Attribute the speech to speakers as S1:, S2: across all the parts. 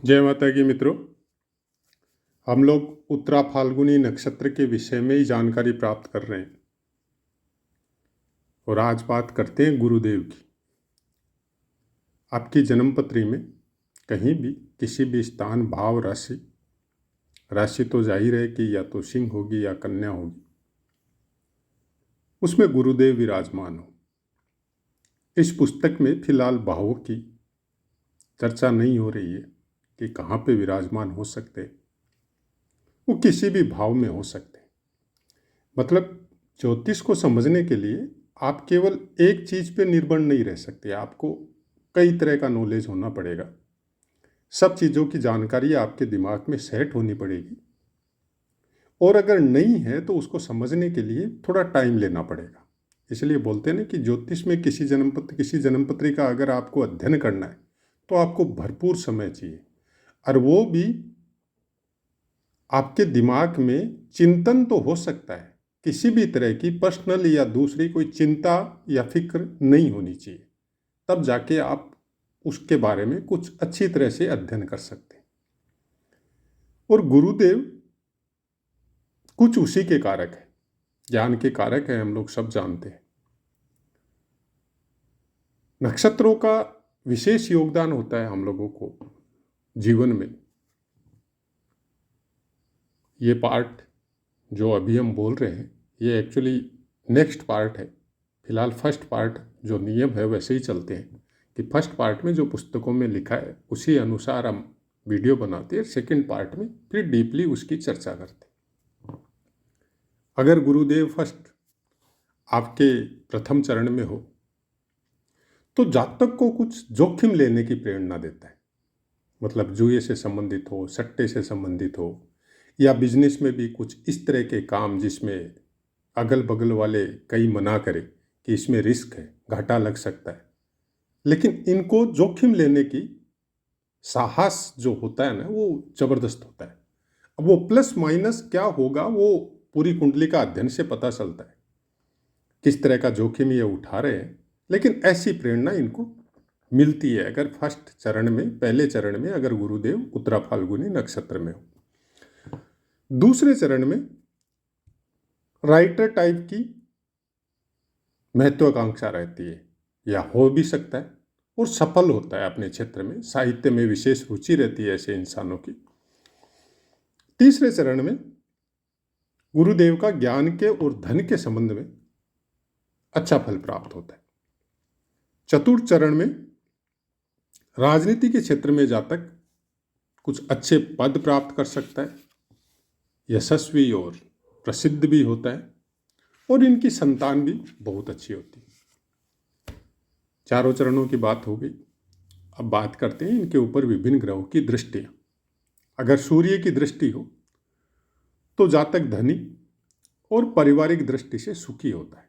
S1: जय माता की मित्रों। हम लोग उत्तरा फाल्गुनी नक्षत्र के विषय में ही जानकारी प्राप्त कर रहे हैं और आज बात करते हैं गुरुदेव की। आपकी जन्मपत्री में कहीं भी किसी भी स्थान भाव राशि तो जाहिर है कि या तो सिंह होगी या कन्या होगी, उसमें गुरुदेव विराजमान हो। इस पुस्तक में फिलहाल भावों की चर्चा नहीं हो रही है कि कहाँ पे विराजमान हो सकते, वो किसी भी भाव में हो सकते। मतलब ज्योतिष को समझने के लिए आप केवल एक चीज पे निर्भर नहीं रह सकते, आपको कई तरह का नॉलेज होना पड़ेगा। सब चीज़ों की जानकारी आपके दिमाग में सेट होनी पड़ेगी और अगर नहीं है तो उसको समझने के लिए थोड़ा टाइम लेना पड़ेगा। इसलिए बोलते हैं ना कि ज्योतिष में किसी जन्मपत्री का अगर आपको अध्ययन करना है तो आपको भरपूर समय चाहिए, और वो भी आपके दिमाग में चिंतन तो हो सकता है, किसी भी तरह की पर्सनल या दूसरी कोई चिंता या फिक्र नहीं होनी चाहिए, तब जाके आप उसके बारे में कुछ अच्छी तरह से अध्ययन कर सकते हैं। और गुरुदेव कुछ उसी के कारक है, ज्ञान के कारक है, हम लोग सब जानते हैं। नक्षत्रों का विशेष योगदान होता है हम लोगों को जीवन में। ये पार्ट जो अभी हम बोल रहे हैं ये एक्चुअली नेक्स्ट पार्ट है। फिलहाल फर्स्ट पार्ट जो नियम है वैसे ही चलते हैं कि फर्स्ट पार्ट में जो पुस्तकों में लिखा है उसी अनुसार हम वीडियो बनाते हैं, सेकंड पार्ट में फिर डीपली उसकी चर्चा करते हैं। अगर गुरुदेव फर्स्ट आपके प्रथम चरण में हो तो जातक को कुछ जोखिम लेने की प्रेरणा देता है। मतलब जुए से संबंधित हो, सट्टे से संबंधित हो, या बिजनेस में भी कुछ इस तरह के काम जिसमें अगल बगल वाले कई मना करें कि इसमें रिस्क है, घाटा लग सकता है, लेकिन इनको जोखिम लेने की साहस जो होता है ना वो जबरदस्त होता है। अब वो प्लस माइनस क्या होगा वो पूरी कुंडली का अध्ययन से पता चलता है, किस तरह का जोखिम ये उठा रहे हैं, लेकिन ऐसी प्रेरणा इनको मिलती है अगर फर्स्ट चरण में, पहले चरण में अगर गुरुदेव उत्तरा फाल्गुनी नक्षत्र में हो। दूसरे चरण में राइटर टाइप की महत्वाकांक्षा रहती है या हो भी सकता है और सफल होता है अपने क्षेत्र में, साहित्य में विशेष रुचि रहती है ऐसे इंसानों की। तीसरे चरण में गुरुदेव का ज्ञान के और धन के संबंध में अच्छा फल प्राप्त होता है। चतुर्थ चरण में राजनीति के क्षेत्र में जातक कुछ अच्छे पद प्राप्त कर सकता है, यशस्वी और प्रसिद्ध भी होता है, और इनकी संतान भी बहुत अच्छी होती है। चारों चरणों की बात हो गई। अब बात करते हैं इनके ऊपर विभिन्न ग्रहों की दृष्टियां। अगर सूर्य की दृष्टि हो तो जातक धनी और पारिवारिक दृष्टि से सुखी होता है।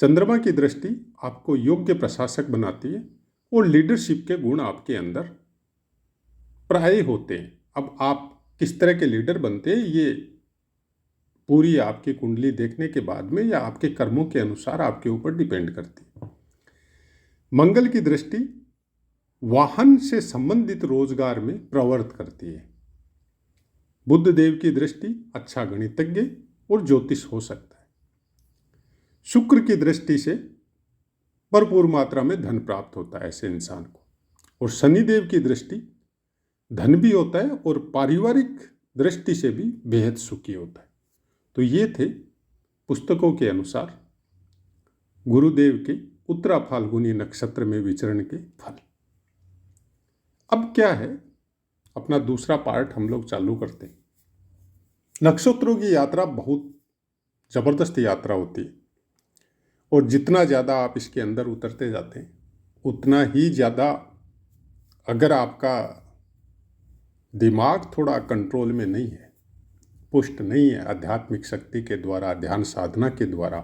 S1: चंद्रमा की दृष्टि आपको योग्य प्रशासक बनाती है और लीडरशिप के गुण आपके अंदर प्राय होते हैं। अब आप किस तरह के लीडर बनते हैं ये पूरी आपकी कुंडली देखने के बाद में या आपके कर्मों के अनुसार आपके ऊपर डिपेंड करती है। मंगल की दृष्टि वाहन से संबंधित रोजगार में प्रवृत्त करती है। बुध देव की दृष्टि अच्छा गणितज्ञ और ज्योतिष हो सकता है। शुक्र की दृष्टि से भरपूर मात्रा में धन प्राप्त होता है ऐसे इंसान को, और शनिदेव की दृष्टि धन भी होता है और पारिवारिक दृष्टि से भी बेहद सुखी होता है। तो ये थे पुस्तकों के अनुसार गुरुदेव के उत्तरा फाल्गुनी नक्षत्र में विचरण के फल। अब क्या है, अपना दूसरा पार्ट हम लोग चालू करते हैं। नक्षत्रों की यात्रा बहुत जबरदस्त यात्रा होती है और जितना ज़्यादा आप इसके अंदर उतरते जाते हैं उतना ही ज़्यादा, अगर आपका दिमाग थोड़ा कंट्रोल में नहीं है, पुष्ट नहीं है आध्यात्मिक शक्ति के द्वारा, ध्यान साधना के द्वारा,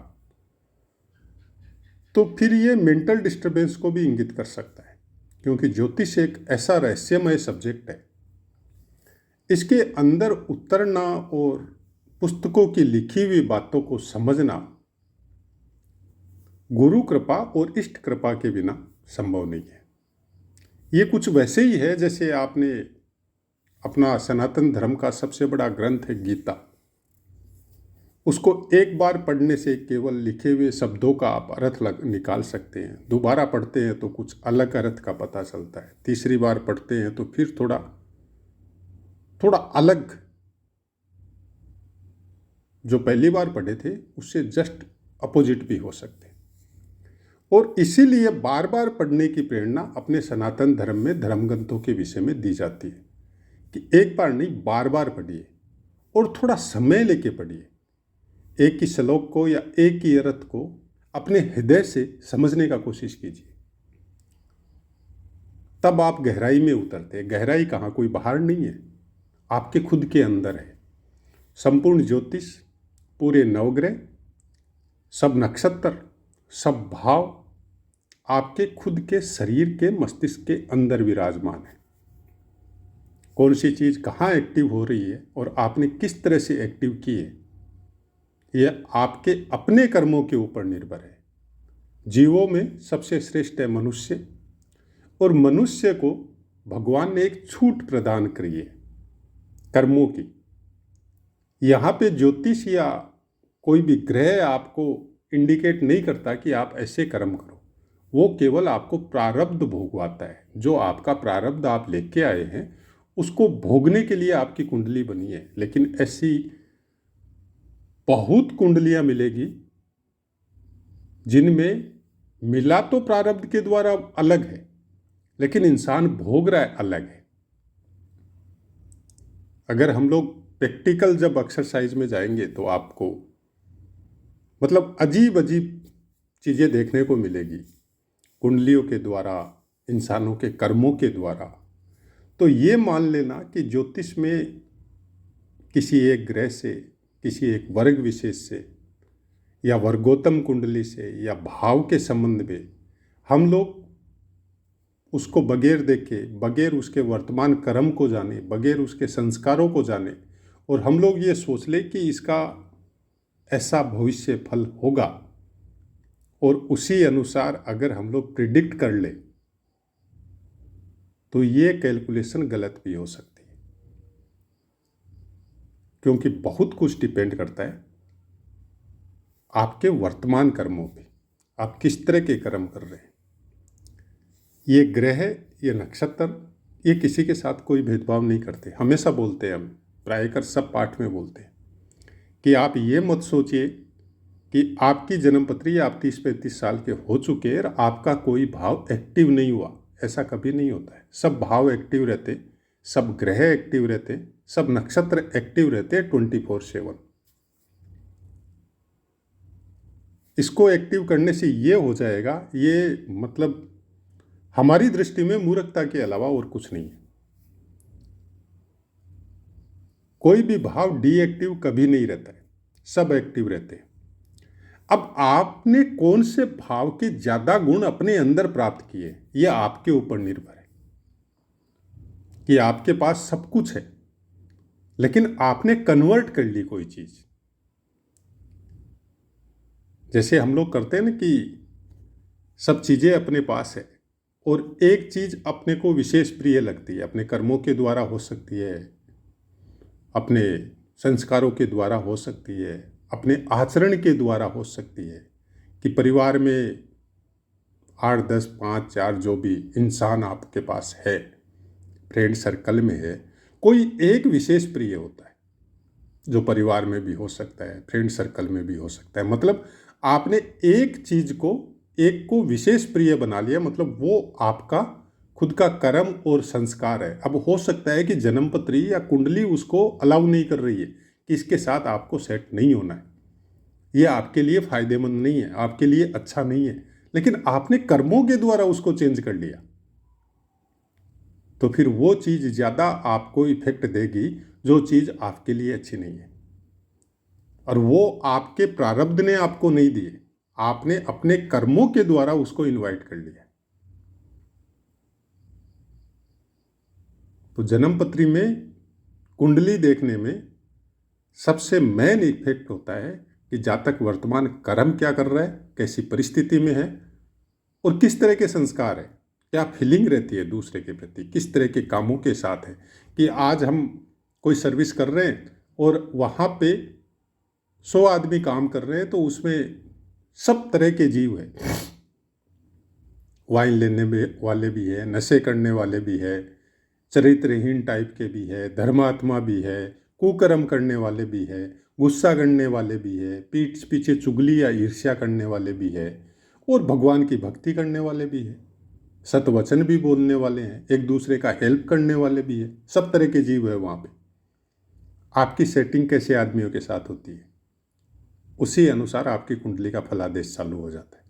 S1: तो फिर ये मेंटल डिस्टर्बेंस को भी इंगित कर सकता है। क्योंकि ज्योतिष एक ऐसा रहस्यमय सब्जेक्ट है, इसके अंदर उतरना और पुस्तकों की लिखी हुई बातों को समझना गुरु कृपा और इष्ट कृपा के बिना संभव नहीं है। ये कुछ वैसे ही है जैसे आपने अपना सनातन धर्म का सबसे बड़ा ग्रंथ है गीता, उसको एक बार पढ़ने से केवल लिखे हुए शब्दों का आप अर्थ निकाल सकते हैं। दोबारा पढ़ते हैं तो कुछ अलग अर्थ का पता चलता है। तीसरी बार पढ़ते हैं तो फिर थोड़ा थोड़ा अलग, जो पहली बार पढ़े थे उससे जस्ट अपोजिट भी हो सकते हैं। और इसीलिए बार बार पढ़ने की प्रेरणा अपने सनातन धर्म में धर्म ग्रंथों के विषय में दी जाती है कि एक बार नहीं, बार बार पढ़िए और थोड़ा समय लेके पढ़िए। एक ही श्लोक को या एक ही अर्थ को अपने हृदय से समझने का कोशिश कीजिए, तब आप गहराई में उतरते हैं। गहराई कहाँ, कोई बाहर नहीं है, आपके खुद के अंदर है। संपूर्ण ज्योतिष, पूरे नवग्रह, सब नक्षत्र, सब भाव आपके खुद के शरीर के मस्तिष्क के अंदर विराजमान है। कौन सी चीज़ कहाँ एक्टिव हो रही है और आपने किस तरह से एक्टिव की है, यह आपके अपने कर्मों के ऊपर निर्भर है। जीवों में सबसे श्रेष्ठ है मनुष्य, और मनुष्य को भगवान ने एक छूट प्रदान करी है कर्मों की। यहाँ पे ज्योतिष या कोई भी ग्रह आपको इंडिकेट नहीं करता कि आप ऐसे कर्म करो, वो केवल आपको प्रारब्ध भोगवाता है। जो आपका प्रारब्ध आप लेके आए हैं उसको भोगने के लिए आपकी कुंडली बनी है। लेकिन ऐसी बहुत कुंडलियां मिलेगी जिनमें मिला तो प्रारब्ध के द्वारा अलग है, लेकिन इंसान भोग रहा है अलग है। अगर हम लोग प्रैक्टिकल जब एक्सरसाइज में जाएंगे तो आपको मतलब अजीब अजीब चीज़ें देखने को मिलेगी कुंडलियों के द्वारा, इंसानों के कर्मों के द्वारा। तो ये मान लेना कि ज्योतिष में किसी एक ग्रह से, किसी एक वर्ग विशेष से या वर्गोत्तम कुंडली से या भाव के संबंध में हम लोग उसको बगैर देखे, बगैर उसके वर्तमान कर्म को जाने, बगैर उसके संस्कारों को जाने, और हम लोग ये सोच ले कि इसका ऐसा भविष्य फल होगा, और उसी अनुसार अगर हम लोग प्रिडिक्ट कर ले तो ये कैलकुलेशन गलत भी हो सकती है। क्योंकि बहुत कुछ डिपेंड करता है आपके वर्तमान कर्मों पे, आप किस तरह के कर्म कर रहे हैं। ये ग्रह, ये नक्षत्र, ये किसी के साथ कोई भेदभाव नहीं करते। हमेशा बोलते हैं हम, प्रायकर सब पाठ में बोलते हैं कि आप ये मत सोचिए कि आपकी जन्मपत्री आप 30-35 साल के हो चुके और आपका कोई भाव एक्टिव नहीं हुआ। ऐसा कभी नहीं होता है। सब भाव एक्टिव रहते, सब ग्रह एक्टिव रहते, सब नक्षत्र एक्टिव रहते 24/7। इसको एक्टिव करने से ये हो जाएगा, ये मतलब हमारी दृष्टि में मूर्खता के अलावा और कुछ नहीं है। कोई भी भाव डीएक्टिव कभी नहीं रहता है, सब एक्टिव रहते हैं। अब आपने कौन से भाव के ज्यादा गुण अपने अंदर प्राप्त किए, यह आपके ऊपर निर्भर है कि आपके पास सब कुछ है, लेकिन आपने कन्वर्ट कर ली कोई चीज। जैसे हम लोग करते हैं ना कि सब चीजें अपने पास है और एक चीज अपने को विशेष प्रिय लगती है, अपने कर्मों के द्वारा हो सकती है, अपने संस्कारों के द्वारा हो सकती है, अपने आचरण के द्वारा हो सकती है, कि परिवार में 8, 10, 5, 4 जो भी इंसान आपके पास है, फ्रेंड सर्कल में है, कोई एक विशेष प्रिय होता है जो परिवार में भी हो सकता है, फ्रेंड सर्कल में भी हो सकता है। मतलब आपने एक चीज को, एक को विशेष प्रिय बना लिया, मतलब वो आपका खुद का कर्म और संस्कार है। अब हो सकता है कि जन्मपत्री या कुंडली उसको अलाउ नहीं कर रही है कि इसके साथ आपको सेट नहीं होना है, ये आपके लिए फायदेमंद नहीं है, आपके लिए अच्छा नहीं है, लेकिन आपने कर्मों के द्वारा उसको चेंज कर लिया, तो फिर वो चीज़ ज़्यादा आपको इफेक्ट देगी जो चीज़ आपके लिए अच्छी नहीं है। और वो आपके प्रारब्ध ने आपको नहीं दिए, आपने अपने कर्मों के द्वारा उसको इन्वाइट कर लिया। तो जन्मपत्री में कुंडली देखने में सबसे मेन इफेक्ट होता है कि जातक वर्तमान कर्म क्या कर रहा है, कैसी परिस्थिति में है और किस तरह के संस्कार है। क्या फीलिंग रहती है दूसरे के प्रति, किस तरह के कामों के साथ है कि आज हम कोई सर्विस कर रहे हैं और वहाँ पे 100 आदमी काम कर रहे हैं तो उसमें सब तरह के जीव है। वाइन लेने में वाले भी है, नशे करने वाले भी है, चरित्रहीन टाइप के भी है, धर्मात्मा भी है, कुकर्म करने वाले भी है, गुस्सा करने वाले भी है, पीठ पीछे चुगली या ईर्ष्या करने वाले भी है, और भगवान की भक्ति करने वाले भी है, सतवचन भी बोलने वाले हैं, एक दूसरे का हेल्प करने वाले भी है। सब तरह के जीव है वहाँ पे। आपकी सेटिंग कैसे आदमियों के साथ होती है, उसी अनुसार आपकी कुंडली का फलादेश चालू हो जाता है।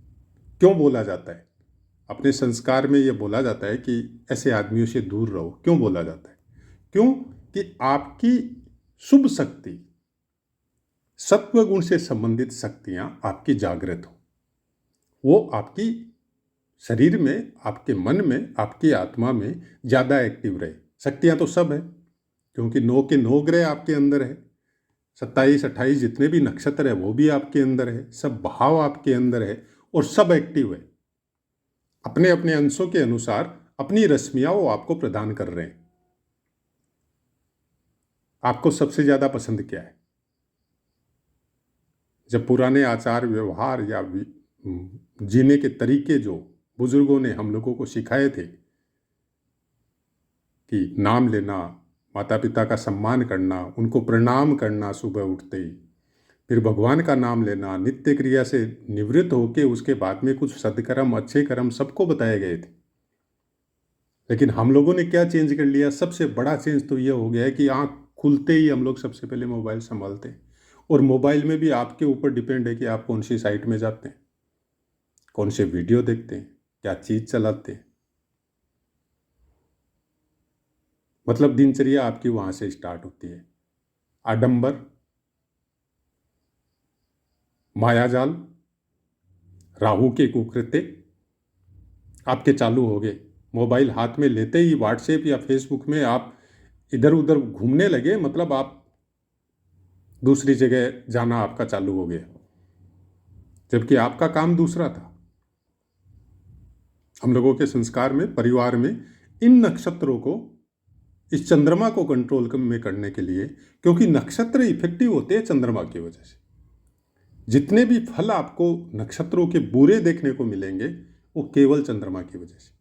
S1: क्यों बोला जाता है, अपने संस्कार में ये बोला जाता है कि ऐसे आदमियों से दूर रहो। क्यों बोला जाता है? क्यों कि आपकी शुभ शक्ति, सत्व गुण से संबंधित शक्तियां आपकी जागृत हो, वो आपकी शरीर में, आपके मन में, आपकी आत्मा में ज़्यादा एक्टिव रहे। शक्तियां तो सब है, क्योंकि 9 के 9 ग्रह आपके अंदर है, 27 28 जितने भी नक्षत्र है वो भी आपके अंदर है, सब भाव आपके अंदर है और सब एक्टिव है। अपने अपने अंशों के अनुसार अपनी रश्मियां वो आपको प्रदान कर रहे हैं। आपको सबसे ज़्यादा पसंद क्या है? जब पुराने आचार व्यवहार या जीने के तरीके जो बुजुर्गों ने हम लोगों को सिखाए थे कि नाम लेना, माता पिता का सम्मान करना, उनको प्रणाम करना सुबह उठते ही, फिर भगवान का नाम लेना, नित्य क्रिया से निवृत्त होकर उसके बाद में कुछ सदकर्म, अच्छे कर्म सबको बताए गए थे। लेकिन हम लोगों ने क्या चेंज कर लिया? सबसे बड़ा चेंज तो यह हो गया है कि आँख खुलते ही हम लोग सबसे पहले मोबाइल संभालते हैं, और मोबाइल में भी आपके ऊपर डिपेंड है कि आप कौन सी साइट में जाते हैं, कौन से वीडियो देखते हैं, क्या चीज़ चलाते हैं। मतलब दिनचर्या आपकी वहाँ से स्टार्ट होती है। आडंबर, मायाजाल, राहु के कुकृत्य आपके चालू हो गए। मोबाइल हाथ में लेते ही व्हाट्सएप या फेसबुक में आप इधर उधर घूमने लगे, मतलब आप दूसरी जगह जाना आपका चालू हो गया, जबकि आपका काम दूसरा था। हम लोगों के संस्कार में, परिवार में इन नक्षत्रों को, इस चंद्रमा को कंट्रोल में करने के लिए, क्योंकि नक्षत्र इफेक्टिव होते हैं चंद्रमा की वजह से। जितने भी फल आपको नक्षत्रों के बुरे देखने को मिलेंगे वो केवल चंद्रमा की वजह से।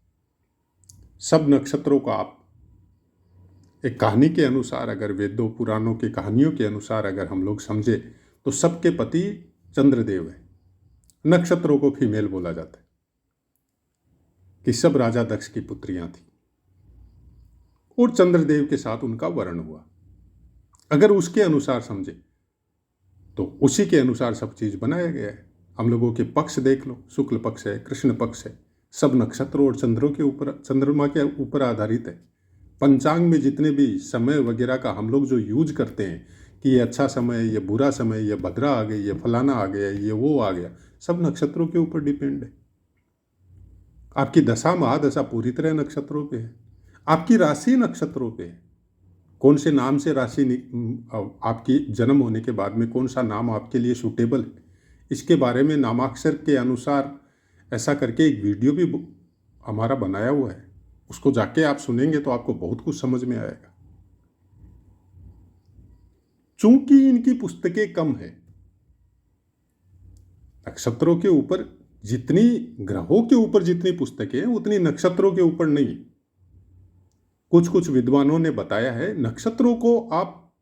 S1: सब नक्षत्रों को आप एक कहानी के अनुसार, अगर वेदों पुराणों की कहानियों के अनुसार अगर हम लोग समझे तो सबके पति चंद्रदेव है। नक्षत्रों को फीमेल बोला जाता है कि सब राजा दक्ष की पुत्रियां थी और चंद्रदेव के साथ उनका वर्ण हुआ। अगर उसके अनुसार समझे तो उसी के अनुसार सब चीज़ बनाया गया है। हम लोगों के पक्ष देख लो, शुक्ल पक्ष है, कृष्ण पक्ष है, सब नक्षत्रों और चंद्रों के ऊपर, चंद्रमा के ऊपर आधारित है। पंचांग में जितने भी समय वगैरह का हम लोग जो यूज करते हैं कि ये अच्छा समय, ये बुरा समय, ये भद्रा आ गई, ये फलाना आ गया, ये वो आ गया, सब नक्षत्रों के ऊपर डिपेंड है। आपकी दशा महादशा पूरी तरह नक्षत्रों पे है। आपकी राशि नक्षत्रों पे है। कौन से नाम से राशि आपकी जन्म होने के बाद में कौन सा नाम आपके लिए सूटेबल है, इसके बारे में नामाक्षर के अनुसार ऐसा करके एक वीडियो भी हमारा बनाया हुआ है। उसको जाके आप सुनेंगे तो आपको बहुत कुछ समझ में आएगा। चूंकि इनकी पुस्तकें कम है, नक्षत्रों के ऊपर जितनी, ग्रहों के ऊपर जितनी पुस्तकें हैं उतनी नक्षत्रों के ऊपर नहीं। कुछ कुछ विद्वानों ने बताया है नक्षत्रों को आप,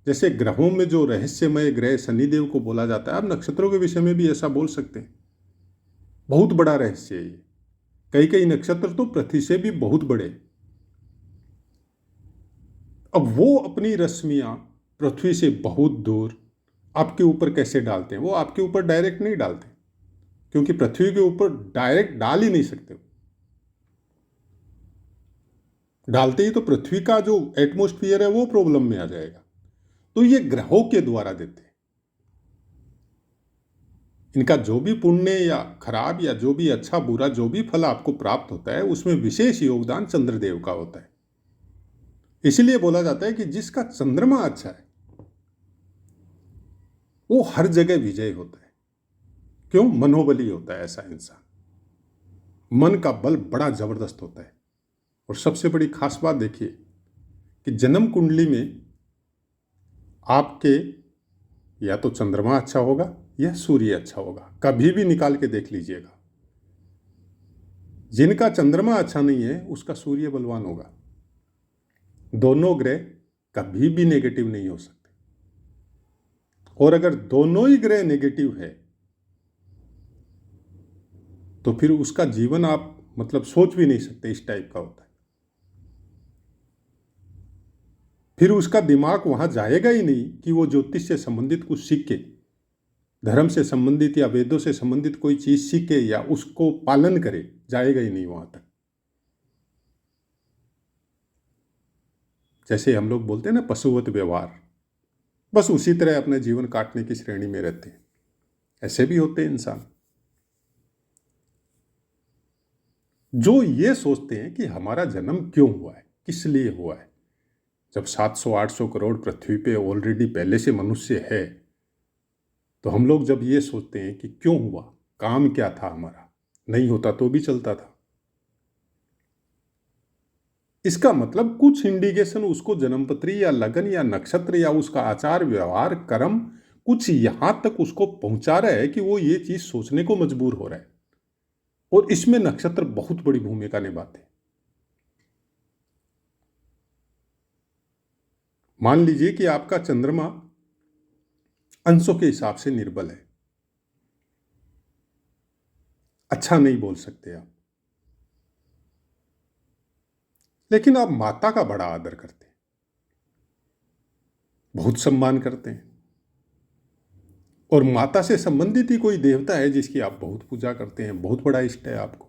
S1: जैसे ग्रहों में जो रहस्यमय ग्रह शनिदेव को बोला जाता है, आप नक्षत्रों के विषय में भी ऐसा बोल सकते हैं। बहुत बड़ा रहस्य है ये। कई कई नक्षत्र तो पृथ्वी से भी बहुत बड़े। अब वो अपनी रश्मियां पृथ्वी से बहुत दूर आपके ऊपर कैसे डालते हैं? वो आपके ऊपर डायरेक्ट नहीं डालते, क्योंकि पृथ्वी के ऊपर डायरेक्ट डाल ही नहीं सकते। डालते ही तो पृथ्वी का जो एटमॉस्फेयर है वो प्रॉब्लम में आ जाएगा। तो ये ग्रहों के द्वारा देते हैं। इनका जो भी पुण्य या खराब या जो भी अच्छा बुरा जो भी फल आपको प्राप्त होता है उसमें विशेष योगदान चंद्रदेव का होता है। इसलिए बोला जाता है कि जिसका चंद्रमा अच्छा है वो हर जगह विजय होता है। क्यों? मनोबली होता है ऐसा इंसान। मन का बल बड़ा जबरदस्त होता है। और सबसे बड़ी खास बात देखिए कि जन्म कुंडली में आपके या तो चंद्रमा अच्छा होगा या सूर्य अच्छा होगा, कभी भी निकाल के देख लीजिएगा। जिनका चंद्रमा अच्छा नहीं है उसका सूर्य बलवान होगा। दोनों ग्रह कभी भी नेगेटिव नहीं हो सकते, और अगर दोनों ही ग्रह नेगेटिव है तो फिर उसका जीवन आप मतलब सोच भी नहीं सकते, इस टाइप का होता है। फिर उसका दिमाग वहां जाएगा ही नहीं कि वो ज्योतिष से संबंधित कुछ सीखे, धर्म से संबंधित या वेदों से संबंधित कोई चीज सीखे या उसको पालन करे, जाएगा ही नहीं वहां तक। जैसे हम लोग बोलते हैं ना पशुवत व्यवहार, बस उसी तरह अपना जीवन काटने की श्रेणी में रहते हैं। ऐसे भी होते हैं इंसान जो ये सोचते हैं कि हमारा जन्म क्यों हुआ है, किस लिए हुआ है। जब 700-800 करोड़ पृथ्वी पे ऑलरेडी पहले से मनुष्य है, तो हम लोग जब ये सोचते हैं कि क्यों हुआ, काम क्या था हमारा, नहीं होता तो भी चलता था, इसका मतलब कुछ इंडिकेशन उसको जन्मपत्री या लगन या नक्षत्र या उसका आचार व्यवहार कर्म कुछ यहां तक उसको पहुंचा रहा है कि वो ये चीज सोचने को मजबूर हो रहा है। और इसमें नक्षत्र बहुत बड़ी भूमिका निभाते हैं। मान लीजिए कि आपका चंद्रमा अंशों के हिसाब से निर्बल है, अच्छा नहीं बोल सकते आप, लेकिन आप माता का बड़ा आदर करते हैं, बहुत सम्मान करते हैं, और माता से संबंधित ही कोई देवता है जिसकी आप बहुत पूजा करते हैं, बहुत बड़ा इष्ट है आपको,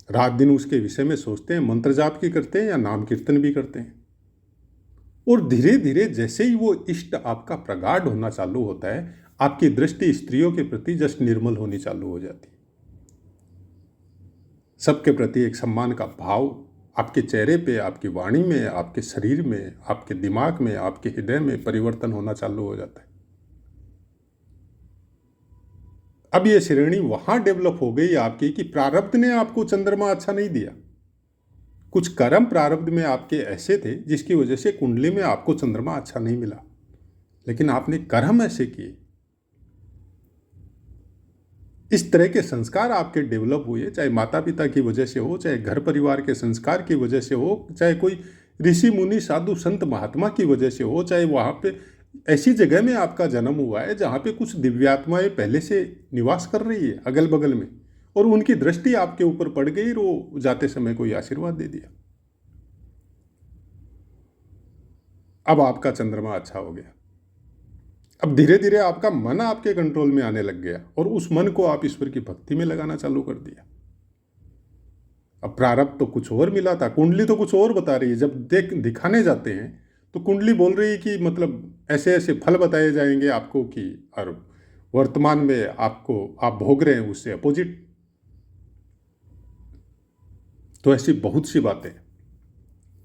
S1: रात दिन उसके विषय में सोचते हैं, मंत्र जाप की करते हैं या नाम कीर्तन भी करते हैं। और धीरे धीरे जैसे ही वो इष्ट आपका प्रगाढ़ होना चालू होता है, आपकी दृष्टि स्त्रियों के प्रति जस्ट निर्मल होनी चालू हो जाती है। सबके प्रति एक सम्मान का भाव आपके चेहरे पे, आपकी वाणी में, आपके शरीर में, आपके दिमाग में, आपके हृदय में परिवर्तन होना चालू हो जाता है। अब ये श्रेणी वहां डेवलप हो गई आपकी कि प्रारब्ध ने आपको चंद्रमा अच्छा नहीं दिया, कुछ कर्म प्रारब्ध में आपके ऐसे थे जिसकी वजह से कुंडली में आपको चंद्रमा अच्छा नहीं मिला, लेकिन आपने कर्म ऐसे किए, इस तरह के संस्कार आपके डेवलप हुए, चाहे माता पिता की वजह से हो, चाहे घर परिवार के संस्कार की वजह से हो, चाहे कोई ऋषि मुनि साधु संत महात्मा की वजह से हो, चाहे वहाँ पे ऐसी जगह में आपका जन्म हुआ है जहाँ पे कुछ दिव्यात्माएं पहले से निवास कर रही है अगल बगल में, और उनकी दृष्टि आपके ऊपर पड़ गई और वो जाते समय कोई आशीर्वाद दे दिया, अब आपका चंद्रमा अच्छा हो गया। अब धीरे धीरे आपका मन आपके कंट्रोल में आने लग गया और उस मन को आप ईश्वर की भक्ति में लगाना चालू कर दिया। अब प्रारब्ध तो कुछ और मिला था, कुंडली तो कुछ और बता रही है। जब दिखाने जाते हैं तो कुंडली बोल रही है कि मतलब ऐसे ऐसे फल बताए जाएंगे आपको कि, और वर्तमान में आपको आप भोग रहे हैं उससे अपोजिट। तो ऐसी बहुत सी बातें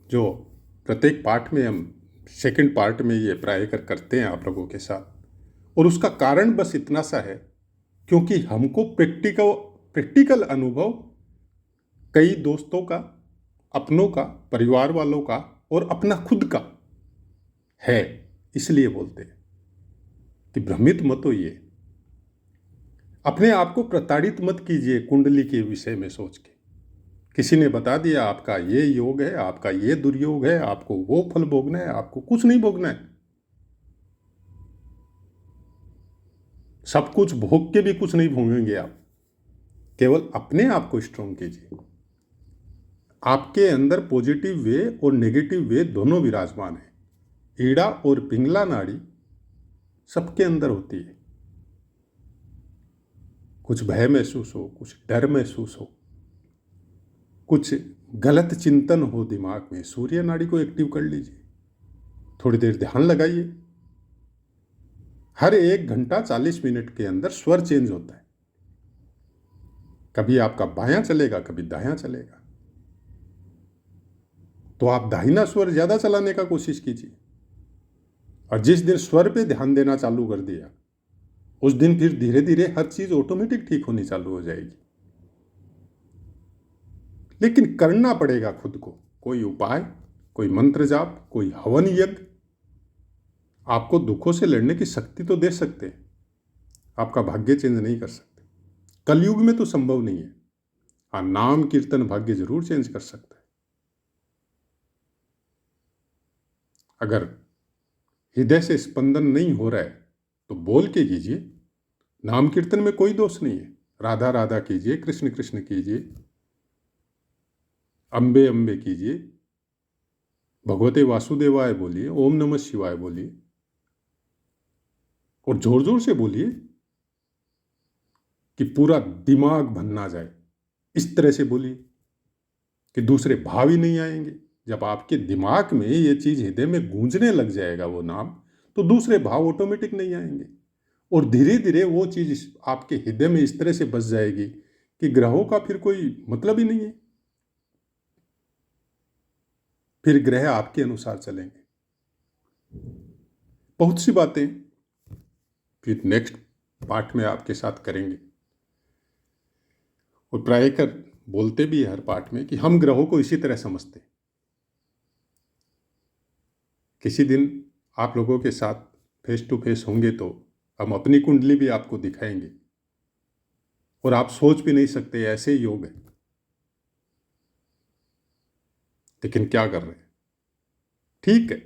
S1: जो प्रत्येक पार्ट में हम सेकंड पार्ट में ये प्राय करते हैं आप लोगों के साथ, और उसका कारण बस इतना सा है क्योंकि हमको प्रैक्टिकल अनुभव कई दोस्तों का, अपनों का, परिवार वालों का और अपना खुद का है, इसलिए बोलते हैं कि भ्रमित मत होइए, अपने आप को प्रताड़ित मत कीजिए कुंडली के विषय में सोच के। किसी ने बता दिया आपका ये योग है, आपका ये दुर्योग है, आपको वो फल भोगना है, आपको कुछ नहीं भोगना है। सब कुछ भोग के भी कुछ नहीं भोगेंगे आप, केवल अपने आप को स्ट्रांग कीजिए। आपके अंदर पॉजिटिव वे और नेगेटिव वे दोनों विराजमान है। ईड़ा और पिंगला नाड़ी सबके अंदर होती है। कुछ भय महसूस हो, कुछ डर महसूस हो, कुछ गलत चिंतन हो दिमाग में, सूर्य नाड़ी को एक्टिव कर लीजिए, थोड़ी देर ध्यान लगाइए। हर 1 घंटा 40 मिनट के अंदर स्वर चेंज होता है, कभी आपका बायां चलेगा, कभी दायां चलेगा, तो आप दाहिना स्वर ज्यादा चलाने का कोशिश कीजिए। और जिस दिन स्वर पे ध्यान देना चालू कर दिया उस दिन फिर धीरे धीरे हर चीज ऑटोमेटिक ठीक होनी चालू हो जाएगी। लेकिन करना पड़ेगा खुद को, कोई उपाय, कोई मंत्र जाप, कोई हवन यज्ञ आपको दुखों से लड़ने की शक्ति तो दे सकते हैं, आपका भाग्य चेंज नहीं कर सकते। कलयुग में तो संभव नहीं है। हाँ, नाम कीर्तन भाग्य जरूर चेंज कर सकता है। अगर हृदय से स्पंदन नहीं हो रहा है तो बोल के कीजिए। नाम कीर्तन में कोई दोष नहीं है। राधा राधा कीजिए, कृष्ण कृष्ण कीजिए, अम्बे अम्बे कीजिए, भगवते वासुदेवाय बोलिए, ओम नमः शिवाय बोलिए, और जोर जोर से बोलिए कि पूरा दिमाग भन्ना जाए। इस तरह से बोलिए कि दूसरे भाव ही नहीं आएंगे। जब आपके दिमाग में ये चीज हृदय में गूंजने लग जाएगा वो नाम, तो दूसरे भाव ऑटोमेटिक नहीं आएंगे, और धीरे धीरे वो चीज आपके हृदय में इस तरह से बस जाएगी कि ग्रहों का फिर कोई मतलब ही नहीं है। फिर ग्रह आपके अनुसार चलेंगे। बहुत सी बातें फिर नेक्स्ट पार्ट में आपके साथ करेंगे, और प्रायकर बोलते भी है हर पार्ट में कि हम ग्रहों को इसी तरह समझते हैं। किसी दिन आप लोगों के साथ फेस टू फेस होंगे तो हम अपनी कुंडली भी आपको दिखाएंगे, और आप सोच भी नहीं सकते ऐसे योग है। लेकिन क्या कर रहे हैं? ठीक है,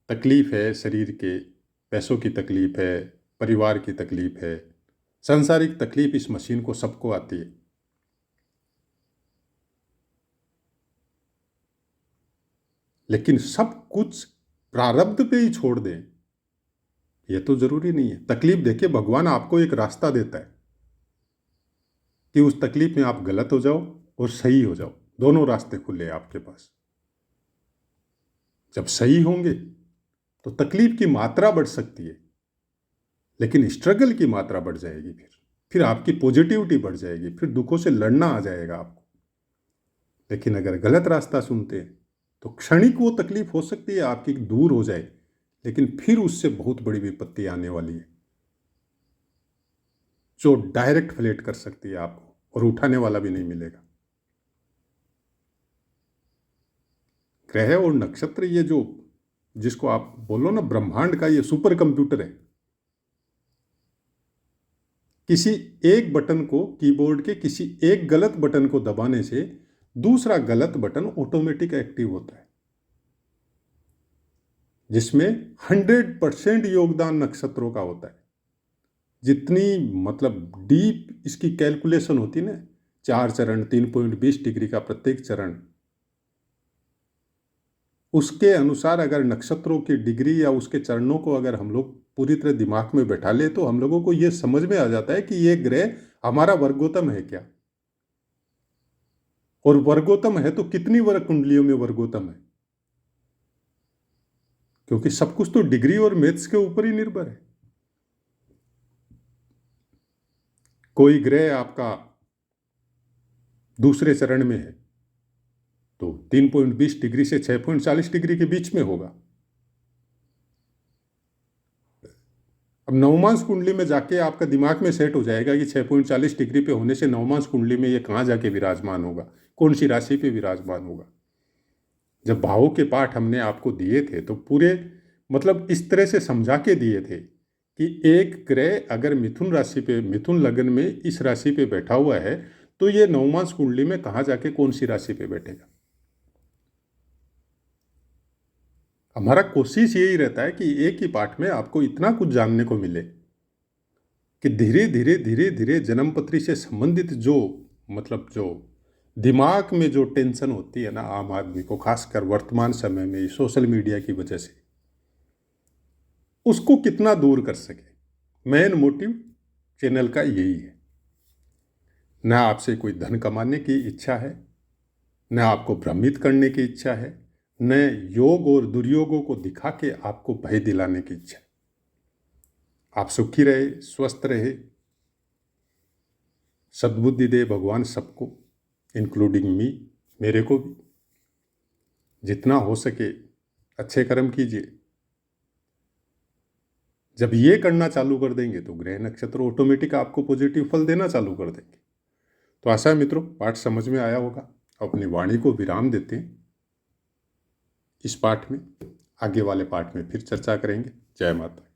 S1: तकलीफ है, शरीर के पैसों की तकलीफ है, परिवार की तकलीफ है, सांसारिक तकलीफ इस मशीन को सबको आती है। लेकिन सब कुछ प्रारब्ध पे ही छोड़ दें, यह तो जरूरी नहीं है। तकलीफ देखिए, भगवान आपको एक रास्ता देता है कि उस तकलीफ में आप गलत हो जाओ और सही हो जाओ, दोनों रास्ते खुले हैं आपके पास। जब सही होंगे तो तकलीफ की मात्रा बढ़ सकती है, लेकिन स्ट्रगल की मात्रा बढ़ जाएगी। फिर आपकी पॉजिटिविटी बढ़ जाएगी, फिर दुखों से लड़ना आ जाएगा आपको। लेकिन अगर गलत रास्ता सुनते हैं तो क्षणिक वो तकलीफ हो सकती है आपकी दूर हो जाए, लेकिन फिर उससे बहुत बड़ी विपत्ति आने वाली है जो डायरेक्ट फ्लेट कर सकती है आपको, और उठाने वाला भी नहीं मिलेगा। ग्रह और नक्षत्र, ये जो जिसको आप बोलो ना ब्रह्मांड का ये सुपर कंप्यूटर है। किसी एक बटन को, कीबोर्ड के किसी एक गलत बटन को दबाने से दूसरा गलत बटन ऑटोमेटिक एक्टिव होता है, जिसमें 100% योगदान नक्षत्रों का होता है। जितनी मतलब डीप इसकी कैलकुलेशन होती ना, 4 चरण, 3.20 डिग्री का प्रत्येक चरण, उसके अनुसार अगर नक्षत्रों की डिग्री या उसके चरणों को अगर हम लोग पूरी तरह दिमाग में बैठा ले तो हम लोगों को यह समझ में आ जाता है कि ये ग्रह हमारा वर्गोत्तम है क्या, और वर्गोत्तम है तो कितनी वर्ग कुंडलियों में वर्गोत्तम है, क्योंकि सब कुछ तो डिग्री और मैथ्स के ऊपर ही निर्भर है। कोई ग्रह आपका दूसरे चरण में है तो 3.20 डिग्री से 6.40 डिग्री के बीच में होगा। अब नवमांश कुंडली में जाके आपका दिमाग में सेट हो जाएगा कि 6.40 डिग्री पे होने से नवमांश कुंडली में ये कहाँ जाके विराजमान होगा, कौन सी राशि पे विराजमान होगा। जब भावों के पाठ हमने आपको दिए थे तो पूरे मतलब इस तरह से समझा के दिए थे कि एक ग्रह अगर मिथुन राशि पे, मिथुन लग्न में इस राशि पे बैठा हुआ है तो ये नवमांश कुंडली में कहाँ जाके कौन सी राशि पे बैठेगा। हमारा कोशिश यही रहता है कि एक ही पाठ में आपको इतना कुछ जानने को मिले कि धीरे धीरे धीरे धीरे जन्मपत्री से संबंधित जो मतलब जो दिमाग में जो टेंशन होती है ना आम आदमी को, खासकर वर्तमान समय में सोशल मीडिया की वजह से, उसको कितना दूर कर सके। मेन मोटिव चैनल का यही है। न आपसे कोई धन कमाने की इच्छा है, न आपको भ्रमित करने की इच्छा है, न योग और दुर्योगों को दिखा के आपको भय दिलाने की इच्छा है। आप सुखी रहे, स्वस्थ रहे, सद्बुद्धि दे भगवान सबको, इंक्लूडिंग मी, मेरे को भी। जितना हो सके अच्छे कर्म कीजिए, जब ये करना चालू कर देंगे तो ग्रह नक्षत्र ऑटोमेटिक आपको पॉजिटिव फल देना चालू कर देंगे। तो आशा है मित्रों पाठ समझ में आया होगा। अपनी वाणी को विराम देते हैं इस पाठ में, आगे वाले पाठ में फिर चर्चा करेंगे। जय माता।